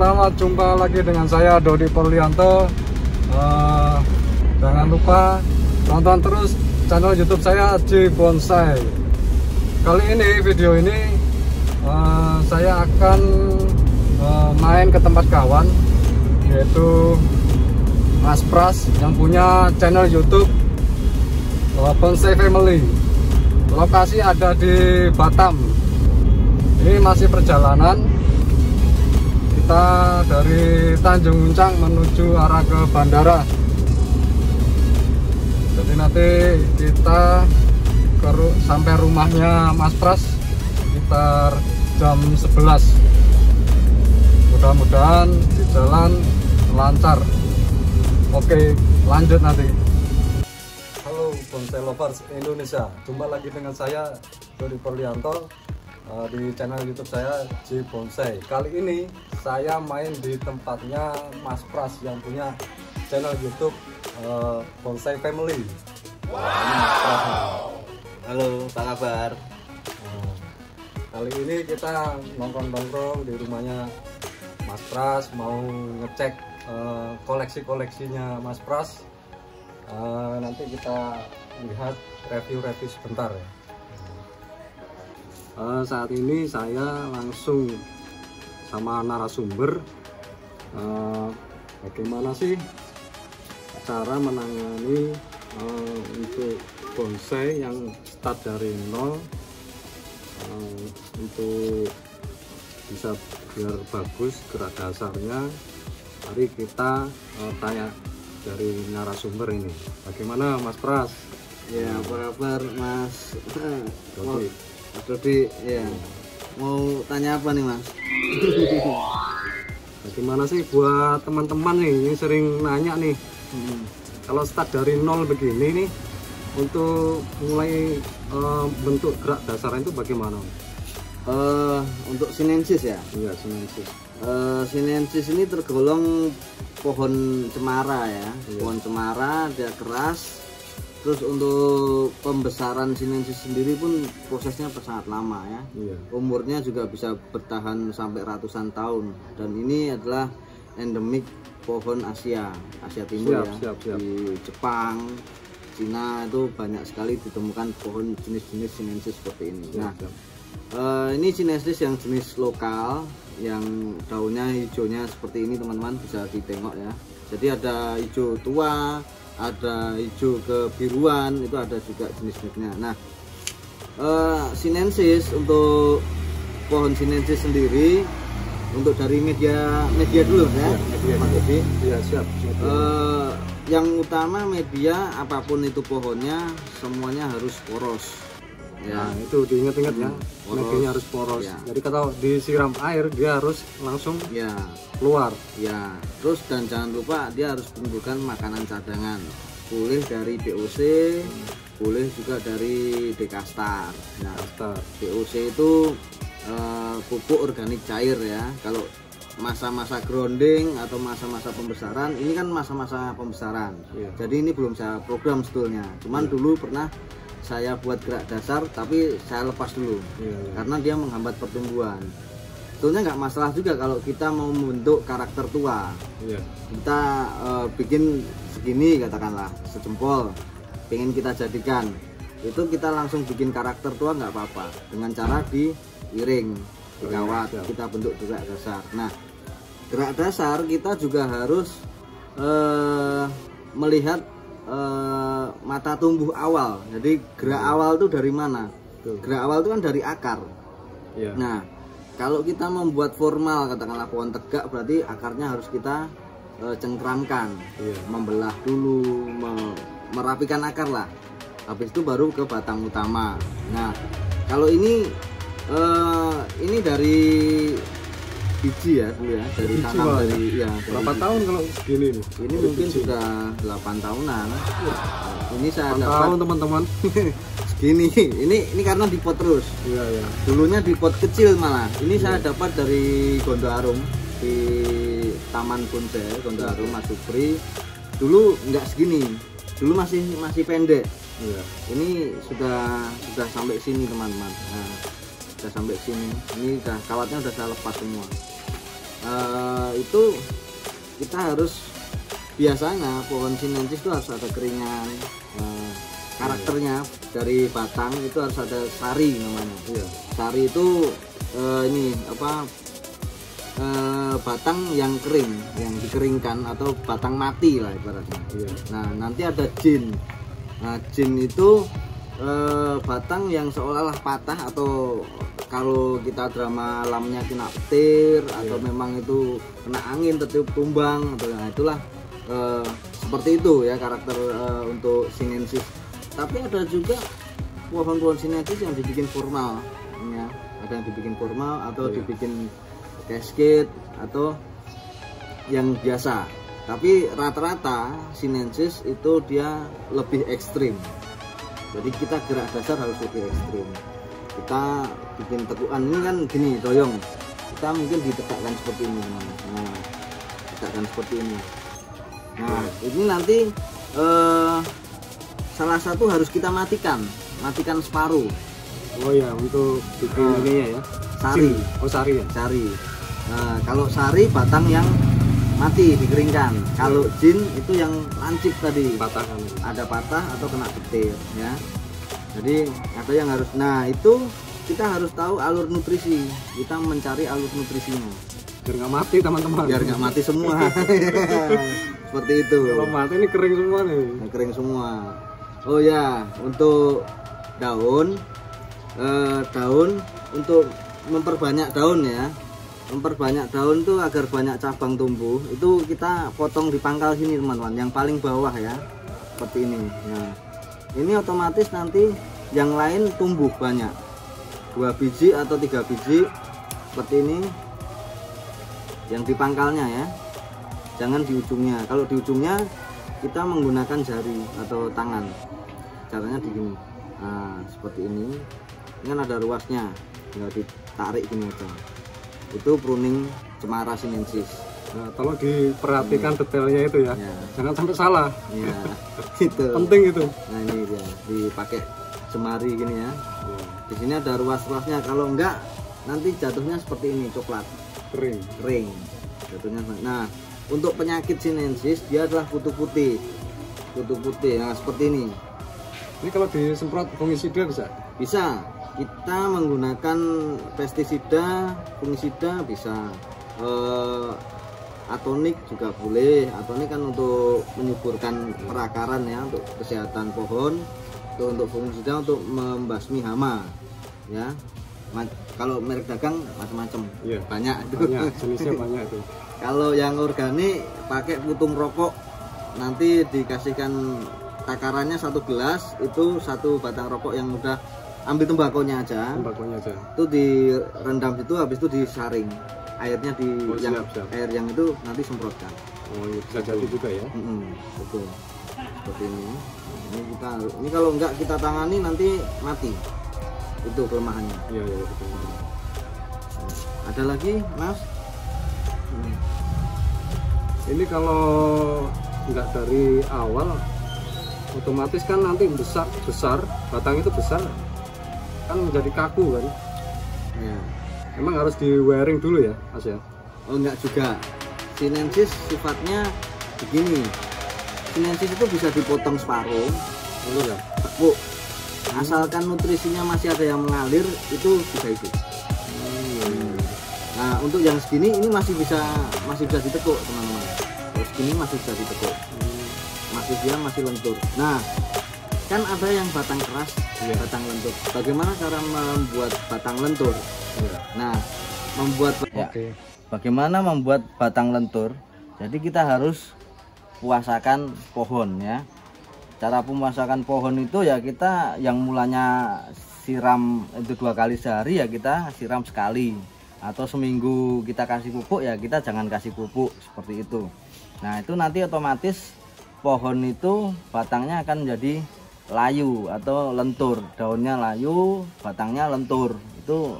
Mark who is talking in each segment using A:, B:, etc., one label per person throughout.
A: selamat jumpa lagi dengan saya Dodi Porlianto. Jangan lupa tonton terus channel YouTube saya J Bonsai. Kali ini video ini saya akan main ke tempat kawan, yaitu Mas Pras yang punya channel YouTube Bonsai Family. Lokasi ada di Batam. Ini masih perjalanan. Kita dari Tanjung Uncang menuju arah ke bandara. Jadi nanti kita sampai rumahnya Mas Pras sekitar jam 11. Mudah-mudahan di jalan lancar. Oke, lanjut nanti. Halo bonsai lovers Indonesia, jumpa lagi dengan saya Dodi Porlianto di channel YouTube saya J Bonsai. Kali ini saya main di tempatnya Mas Pras yang punya channel YouTube Bonsai Family. Wow. Ini Mas Pras.
B: Halo, apa kabar?
A: Kali ini kita nongkrong-nongkrong di rumahnya Mas Pras, mau ngecek koleksi-koleksinya Mas Pras. Nanti kita lihat review-review sebentar ya. Saat ini saya langsung sama narasumber bagaimana sih cara menangani untuk bonsai yang start dari nol, untuk bisa biar bagus gerak dasarnya. Mari kita tanya dari narasumber ini. Bagaimana Mas Pras?
B: Ya, apa kabar Mas
A: Dodi?
B: Mas Dodi, ya. Mau tanya apa nih Mas?
A: Bagaimana sih buat teman-teman nih, ini sering nanya nih, kalau start dari nol begini nih, untuk mulai bentuk gerak dasar itu bagaimana?
B: Untuk sinensis ya?
A: Iya, sinensis.
B: Sinensis ini tergolong pohon cemara ya, iya. Pohon cemara, dia keras. Terus untuk pembesaran sinensis sendiri pun prosesnya sangat lama ya. Iya. Umurnya juga bisa bertahan sampai ratusan tahun. Dan ini adalah endemik pohon Asia Timur. Siap. Di Jepang, Cina itu banyak sekali ditemukan pohon jenis-jenis sinensis seperti ini. Siap. Ini sinensis yang jenis lokal, yang daunnya hijaunya seperti ini teman-teman, bisa ditengok ya. Jadi ada hijau tua, ada hijau kebiruan, itu ada juga jenis-jenisnya. Nah, sinensis, untuk pohon sinensis sendiri, untuk dari media dulu ya, media.
A: Iya, siap.
B: Yang utama media apapun itu pohonnya, semuanya harus poros. Ya,
A: nah, itu diingat-ingat ya, medianya harus poros. Ya. Jadi kalau disiram air dia harus langsung keluar. Ya,
B: terus dan jangan lupa dia harus menimbulkan makanan cadangan. Boleh dari DOC, boleh juga dari Dekastar. Nah, DOC itu pupuk organik cair ya. Kalau masa-masa grounding atau masa-masa pembesaran, ini kan masa-masa pembesaran. Jadi ini belum saya program sebetulnya. Cuman dulu pernah saya buat gerak dasar, tapi saya lepas dulu karena dia menghambat pertumbuhan. Sebetulnya nggak masalah juga kalau kita mau membentuk karakter tua. Kita bikin segini katakanlah, sejempol, pengen kita jadikan, itu kita langsung bikin karakter tua nggak apa-apa, dengan cara diiring, dikawat, kita bentuk gerak dasar. Nah, gerak dasar kita juga harus melihat mata tumbuh awal. Jadi gerak awal itu dari mana? Gerak awal itu kan dari akar. Nah, kalau kita membuat formal, katakanlah pohon tegak, berarti akarnya harus kita cengkramkan, membelah dulu, merapikan akar lah. Habis itu baru ke batang utama. Nah, kalau ini dari biji ya dulu ya, dari tanam dari
A: berapa tahun kalau segini nih?
B: Ini mungkin biji. Sudah 8 tahunan. Ini saya dapat
A: tahun teman-teman.
B: Segini. Ini karena di pot terus. Dulunya di pot kecil malah. Ini saya dapat dari Gondo Arum, di Taman Bonsai Gondo Arum Mas Supri. Dulu nggak segini. Dulu masih pendek. Ini sudah sampai sini teman-teman. Nah, sudah sampai sini. Ini kawatnya udah saya lepas semua. itu kita harus, biasanya pohon sinensis itu harus ada keringan, karakternya dari batang itu harus ada sari namanya.
A: Iya.
B: Sari itu ini apa, batang yang kering, yang dikeringkan atau batang mati lah ibaratnya.
A: Iya.
B: Nah nanti ada jin. Nah jin itu batang yang seolah-olah patah, atau kalau kita drama alamnya kena petir atau memang itu kena angin tertiup tumbang atau, nah itulah seperti itu ya karakter untuk sinensis. Tapi ada juga pohon-pohon sinensis yang dibikin formal ya. Ada yang dibikin formal atau dibikin cascade atau yang biasa. Tapi rata-rata sinensis itu dia lebih ekstrim. Jadi kita gerak dasar harus lebih ekstrim. Kita bikin tekukan ini kan gini doyong. Kita mungkin ditegakkan seperti ini. Nah, tegakkan seperti ini. Nah, ini nanti salah satu harus kita matikan separuh.
A: Oh ya, untuk bikin ini ya.
B: Sari.
A: Oh sari ya.
B: Sari. Nah, kalau sari batang yang mati dikeringkan. Kalau jin itu yang lancip tadi.
A: Patahan.
B: Ada patah atau kena petir ya. Jadi ada yang harus. Nah, itu kita harus tahu alur nutrisi. Kita mencari alur nutrisinya.
A: Biar nggak mati teman-teman.
B: Biar nggak mati semua. Seperti itu.
A: Kalau mati ini kering semua nih.
B: Kering semua. Oh ya, untuk daun untuk memperbanyak daun ya. Memperbanyak daun tuh agar banyak cabang tumbuh, itu kita potong di pangkal sini teman-teman, yang paling bawah ya, seperti ini. Nah, ini otomatis nanti yang lain tumbuh banyak, 2 biji atau 3 biji seperti ini, yang di pangkalnya ya, jangan di ujungnya. Kalau di ujungnya kita menggunakan jari atau tangan, caranya begini. Nah, seperti ini kan ada ruasnya, tinggal ditarik gini aja. Itu pruning cemara sinensis.
A: Nah, tolong diperhatikan detailnya itu ya. Jangan sampai salah.
B: Ya, gitu.
A: Penting itu.
B: Nah, ini dia dipakai jemari gini ya. Di sini ada ruas-ruasnya. Kalau enggak nanti jatuhnya seperti ini, coklat. Kering. Jatuhnya. Nah, untuk penyakit sinensis dia adalah kutu putih. Nah, seperti ini.
A: Ini kalau disemprot fungisida bisa?
B: Bisa. Kita menggunakan pestisida, fungisida bisa, atonik juga boleh. Atonik kan untuk menyuburkan perakaran ya, untuk kesehatan pohon. Untuk fungisida untuk membasmi hama ya. Kalau merek dagang macam-macam, banyak itu.
A: Jenisnya banyak itu.
B: Kalau yang organik pakai putung rokok, nanti dikasihkan takarannya 1 gelas, itu 1 batang rokok yang udah ambil tembakonya aja. Itu direndam itu, habis itu disaring. Airnya siap. Air yang itu nanti semprotkan.
A: Oh, iya, bisa jadi juga ya.
B: Betul. Seperti ini. Ini kalau enggak kita tangani nanti mati. Itu kelemahannya.
A: Iya, betul.
B: Ada lagi, Mas?
A: Ini kalau enggak dari awal otomatis kan nanti besar, batang itu besar kan menjadi kaku kan ya. Emang harus di wiring dulu ya Mas ya?
B: Oh enggak juga, sinensis sifatnya begini. Sinensis itu bisa dipotong separuh lalu ya tekuk, asalkan nutrisinya masih ada yang mengalir, itu bisa hidup. Nah untuk yang segini ini masih bisa ditekuk teman-teman. Kalau segini masih bisa ditekuk, masih lentur. Nah kan ada yang batang keras, batang lentur. Bagaimana cara membuat batang lentur? Nah, bagaimana membuat batang lentur? Jadi kita harus puasakan pohon ya. Cara pemuasakan pohon itu ya kita yang mulanya siram itu 2 kali sehari ya kita siram sekali. Atau seminggu kita kasih pupuk ya kita jangan kasih pupuk, seperti itu. Nah itu nanti otomatis pohon itu batangnya akan menjadi layu atau lentur, daunnya layu, batangnya lentur. Itu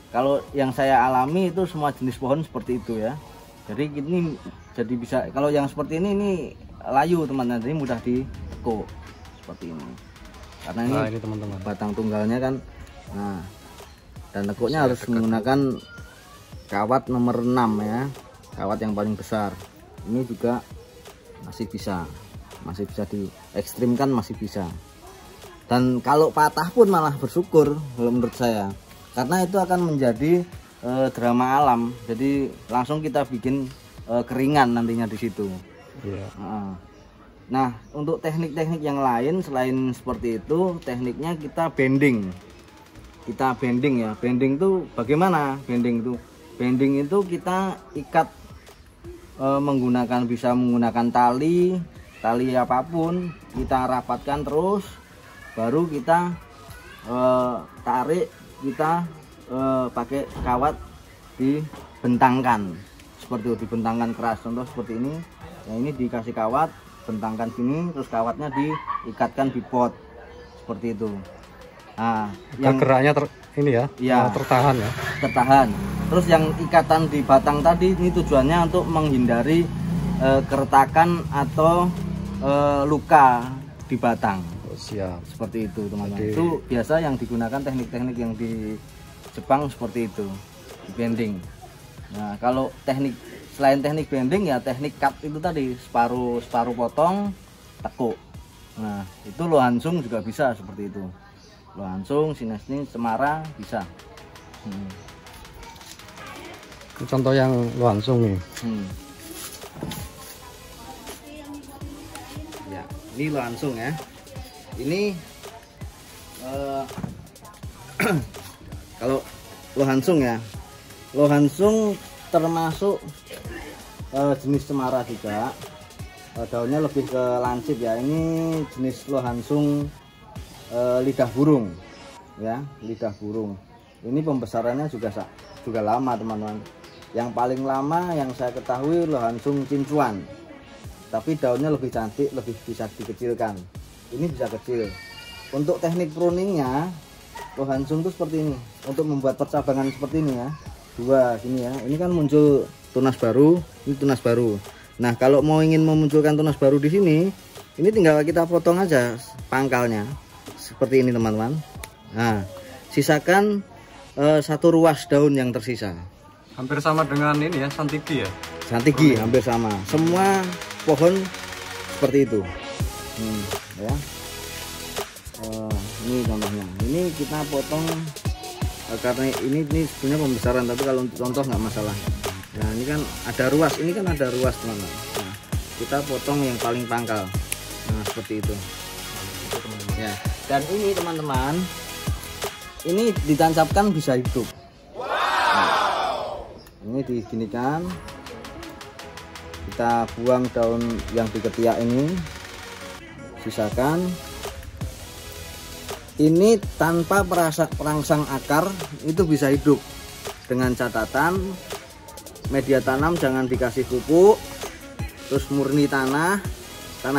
B: kalau yang saya alami itu semua jenis pohon seperti itu ya. Jadi ini jadi bisa, kalau yang seperti ini layu teman-teman, jadi mudah ditekuk seperti ini. Karena ini teman-teman batang tunggalnya kan. Nah, dan tekuknya harus menggunakan kawat nomor 6 ya. kawat yang paling besar. Ini juga masih bisa diekstrimkan, masih bisa. Dan kalau patah pun malah bersyukur kalau menurut saya, karena itu akan menjadi drama alam. Jadi langsung kita bikin keringan nantinya di situ. Nah, untuk teknik-teknik yang lain selain seperti itu, tekniknya kita bending. Ya. Bending itu bagaimana? Bending itu kita ikat bisa menggunakan tali apapun, kita rapatkan terus, baru kita tarik, kita pakai kawat dibentangkan seperti itu, dibentangkan keras. Contoh seperti ini. Nah, ini dikasih kawat, bentangkan sini, terus kawatnya diikatkan di pot seperti itu. Nah, yang
A: geraknya tertahan ya.
B: Tertahan. Terus yang ikatan di batang tadi ini tujuannya untuk menghindari keretakan atau luka di batang.
A: Siap.
B: Seperti itu, teman-teman. Itu biasa yang digunakan teknik-teknik yang di Jepang seperti itu, bending. Nah, kalau selain teknik bending ya teknik cut itu tadi, separuh potong, tekuk. Nah, itu lohansung juga bisa seperti itu. Lohansung, sinesni, semara bisa.
A: Contoh yang lohansung nih.
B: Ya, ini lohansung ya. Ini kalau lohansung ya, lohansung termasuk jenis cemara juga. Daunnya lebih ke lancip ya. Ini jenis lohansung lidah burung ya, lidah burung. Ini pembesarannya juga lama, teman-teman. Yang paling lama yang saya ketahui lohansung cincuan, tapi daunnya lebih cantik, lebih bisa dikecilkan. Ini bisa kecil. Untuk teknik pruningnya, lohansung itu seperti ini. Untuk membuat percabangan seperti ini ya, dua sini ya. Ini kan muncul tunas baru, ini tunas baru. Nah, kalau mau ingin memunculkan tunas baru di sini, ini tinggal kita potong aja pangkalnya seperti ini, teman-teman. Nah, sisakan satu ruas daun yang tersisa.
A: Hampir sama dengan ini ya, santigi ya.
B: Santigi hampir sama. Semua pohon seperti itu. Ya. Ini contohnya. Ini kita potong karena ini sebenarnya pembesaran, tapi kalau untuk contoh nggak masalah. Nah, ini kan ada ruas. Ini kan ada ruas, teman-teman. Nah, kita potong yang paling pangkal. Nah, seperti itu. Ya. Dan ini, teman-teman, ini ditancapkan bisa hidup. Ini diginikan, kita buang daun yang di ketiak ini, sisakan. Ini tanpa perangsang akar itu bisa hidup, dengan catatan media tanam jangan dikasih pupuk, terus murni tanah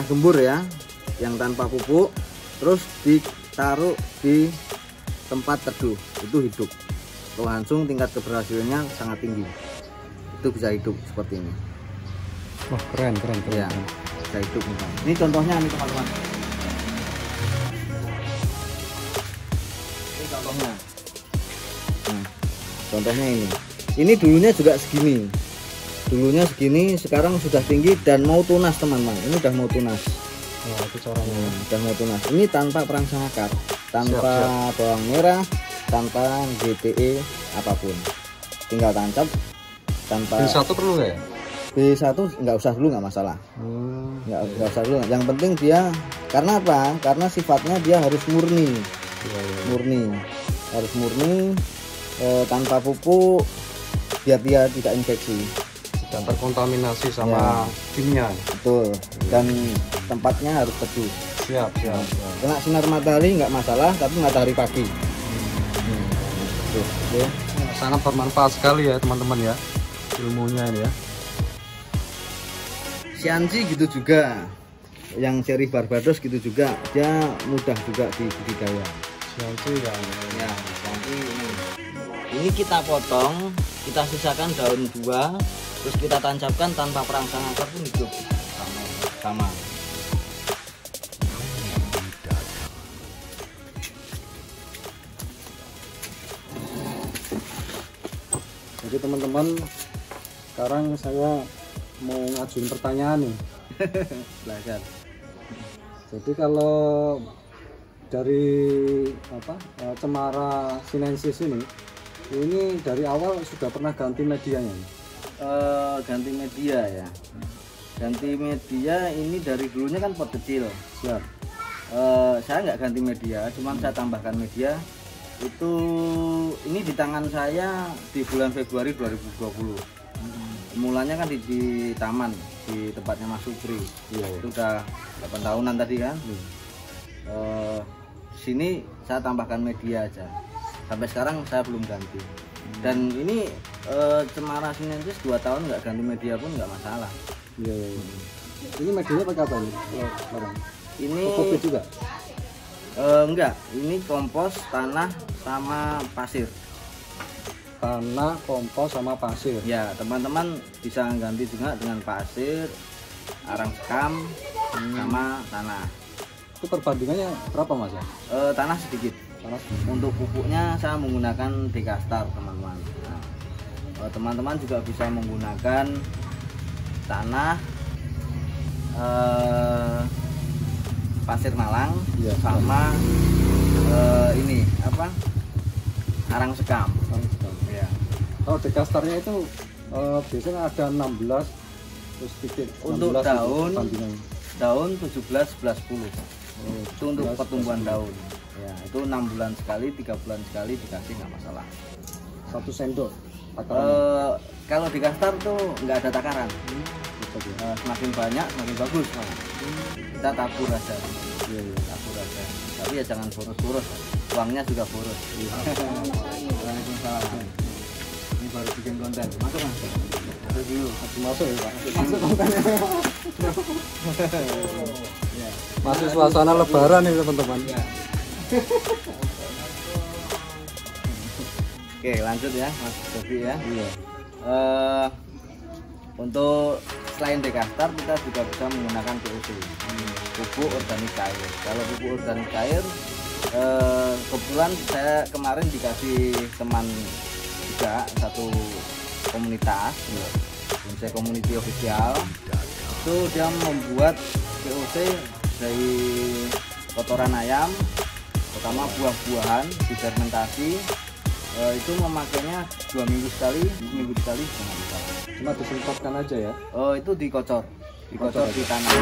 B: gembur ya, yang tanpa pupuk, terus ditaruh di tempat teduh, itu hidup. Lohansung tingkat keberhasilannya sangat tinggi, itu bisa hidup seperti ini.
A: Wah, keren ya,
B: bisa hidup. Ini contohnya nih, teman-teman. Ini contohnya. Nah, contohnya ini dulunya juga segini, sekarang sudah tinggi dan mau tunas, teman-teman. Ini udah mau tunas.
A: Nah, itu caranya.
B: Udah mau tunas. Ini tanpa perangsang akar, tanpa bawang merah, tanpa GTE apapun, tinggal tancap tanpa.
A: B1 perlu nggak ya?
B: B1 nggak usah dulu, nggak masalah. Nggak usah dulu. Yang penting dia, karena apa? Karena sifatnya dia harus murni. Harus murni, tanpa pupuk, biar dia tidak infeksi,
A: tidak terkontaminasi sama kimia.
B: Betul. Dan tempatnya harus teduh.
A: Siap.
B: Kena sinar matahari nggak masalah, tapi matahari pagi.
A: Oke. Sangat bermanfaat sekali ya, teman-teman ya, ilmunya ini ya.
B: Sianci gitu juga, yang seri Barbados gitu juga, dia mudah juga di budidaya.
A: Sianci kan
B: ya, sianci ini kita potong, kita sisakan daun 2, terus kita tancapkan tanpa perangsang akar pun hidup sama. Jadi teman-teman,
A: Sekarang saya mau ngajuin pertanyaan nih.
B: Silakan.
A: Jadi kalau dari cemara sinensis ini dari awal sudah pernah ganti medianya?
B: Ganti media ya. Ganti media ini dari dulunya kan pot kecil.
A: Siap.
B: Saya nggak ganti media, cuman saya tambahkan media. Itu ini di tangan saya di bulan Februari 2020. Mulanya kan di taman, di tempatnya Mas Supri.
A: Iya.
B: Itu udah 8 tahunan tadi kan. Sini saya tambahkan media aja. Sampai sekarang saya belum ganti. Dan ini cemara sinensis 2 tahun nggak ganti media pun nggak masalah.
A: Iya. Ini medianya pakai apa ini?
B: Ini
A: Kopi juga?
B: enggak, ini kompos, tanah sama pasir.
A: Tanah, kompos sama pasir.
B: Ya, teman-teman bisa ganti juga dengan pasir, arang sekam, sama tanah.
A: Itu perbandingannya berapa Mas ya?
B: Tanah sedikit.
A: Tanah.
B: Untuk pupuknya saya menggunakan Dekastar, teman-teman. Nah, teman-teman juga bisa menggunakan tanah, pasir Malang,
A: Iya,
B: sama ini apa? Arang sekam. Ya.
A: Kalau Dekastarnya itu biasanya ada 16 terus sedikit.
B: Untuk
A: 16
B: daun,
A: perbandingannya.
B: daun 17, 11, 10. Itu untuk
A: 17,
B: pertumbuhan
A: 11.
B: daun. Ya, itu 6 bulan sekali, 3 bulan sekali dikasih nggak masalah.
A: 1 sendok takaran.
B: Kalau di Dekastar tuh nggak ada takaran.
A: Gitu ya.
B: Semakin banyak semakin bagus malah. Kita tabur aja.
A: Iya, iya.
B: Tabur aja. Tapi ya jangan boros-boros. Uangnya juga boros. Waalaikumsalam. Ini baru bikin konten. Masuk Mas. Masuk dulu.
A: Masuk ya Pak.
B: Masuk kontennya. Ya.
A: Masih suasana lebaran nih teman-teman.
B: Ya. Oke, lanjut ya Mas Dovi ya.
A: Iya.
B: Untuk selain Dekastar kita juga bisa menggunakan POC, pupuk organik cair. Kalau pupuk organik cair, kebetulan saya kemarin dikasih teman juga satu komunitas, Bonsai Community Official. Itu dia membuat POC dari kotoran ayam, pertama buah-buahan difermentasi. Itu memakainya 2 minggu sekali, seminggu sekali jangan lupa.
A: Cuma disemprotkan aja ya.
B: Oh, itu dikocor di tanah.